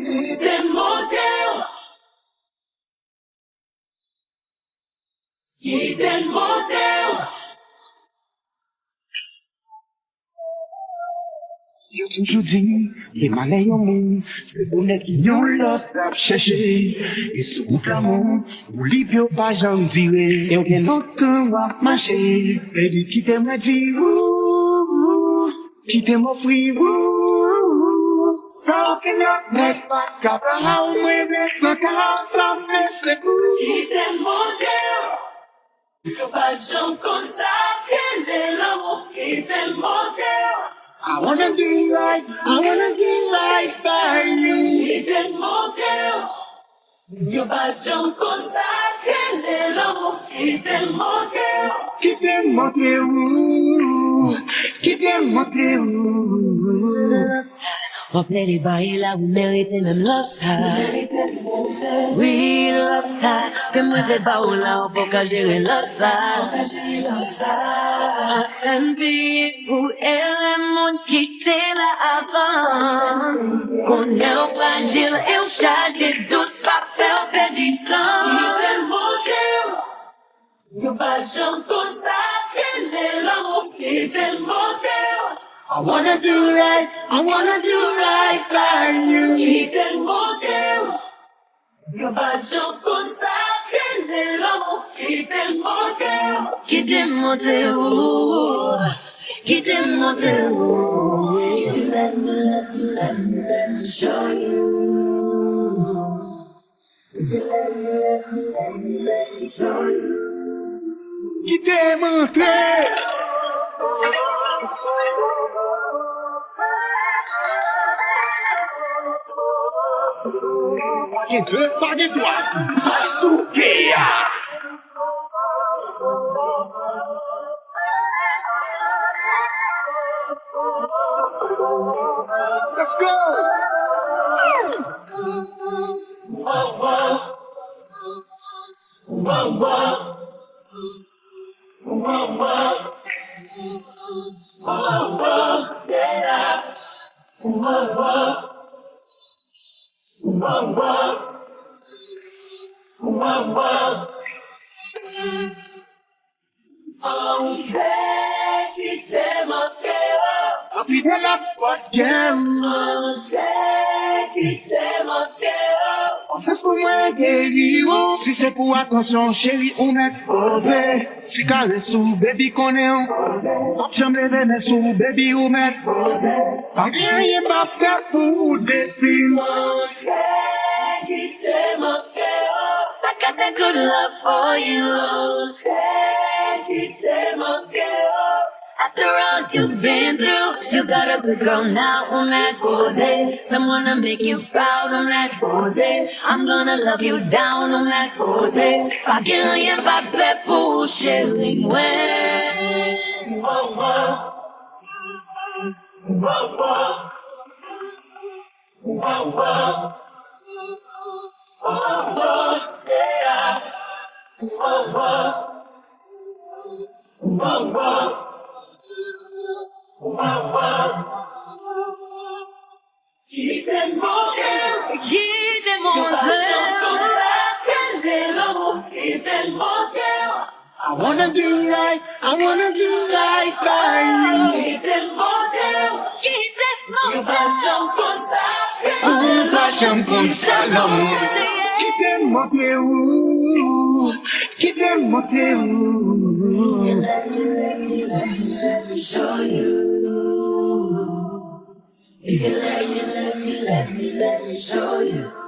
Kitem montrew. Kitem montrew. Yo toujou di, les malais yon moun, c'est bonnet qui yon l'autre ap cherché. Et sous groupe l'amour, ou li pyo pa jan dire. Et ou gen l'autre wap marché. Baby, Kitem ready, Kitem offri, sans que l'autre n'est pas capable, ou met le cas, ça me laisse le coup. Kitem montrew. Yo pa jam kon sa, kende l'amour. Kitem montrew. I wanna do right by you. Kitem montrew. Yo pa jam kon sa, kende l'amour. Kitem montrew. Kitem montrew, Kitem montrew. On play les bails là, vous méritez même love side. Oui, love side. Comme vous êtes pas où là, faut qu'à gérer love side. Envie pour elle, mon quitter là avant. Qu'on est au fragile et au chargé, doute pas faire perdre du temps. Kitem montrew. Yo pa jam kon sa, kende l'amour. Kitem montrew. I wanna do right by you. Kitem montrew. Yo pa jam kon sa, kende l'amour. Kitem montrew. Kitem montrew, Kitem montrew. Let me show you. Let me show you. Kitem montrew. Pas de toi, Masukeya. Let's go. Whoa, whoa. Whoa, whoa. Whoa, whoa. Whoa, whoa. Yeah. Whoa, whoa. Whoa, whoa. Whoa, whoa. Kitem montrew. Puis de la porte Kitem montrew. on fait ce qu'on m'a guéri. Si c'est pour attention, chérie, on est posé. Si caresse sous, baby, qu'on est en chambre, les sous, baby, on est posé. Pas rien, pas faire pour défi. Kitem montrew. I got that good love for you. Kitem montrew. After all you've been through, you got a good girl now on that pose. Someone to make you proud on that pose. I'm gonna love you down on that pose. Pagyan pa fe pou chérie mwen. Whoa, whoa. Whoa, whoa. Whoa, whoa. Whoa, whoa. Yeah. Whoa, whoa. Whoa, whoa. Whoa, whoa. Kitem montrew. Kitem Yo pa jam kon montrew. sa, kende l'amour. Kitem montrew. I wanna do right by you. Kitem montrew. Kitem Yo pa jam kon sa, Pas j'aime comme ça l'amour. Kitem montrew, Kitem montrew. Let me show you. If you let me show you.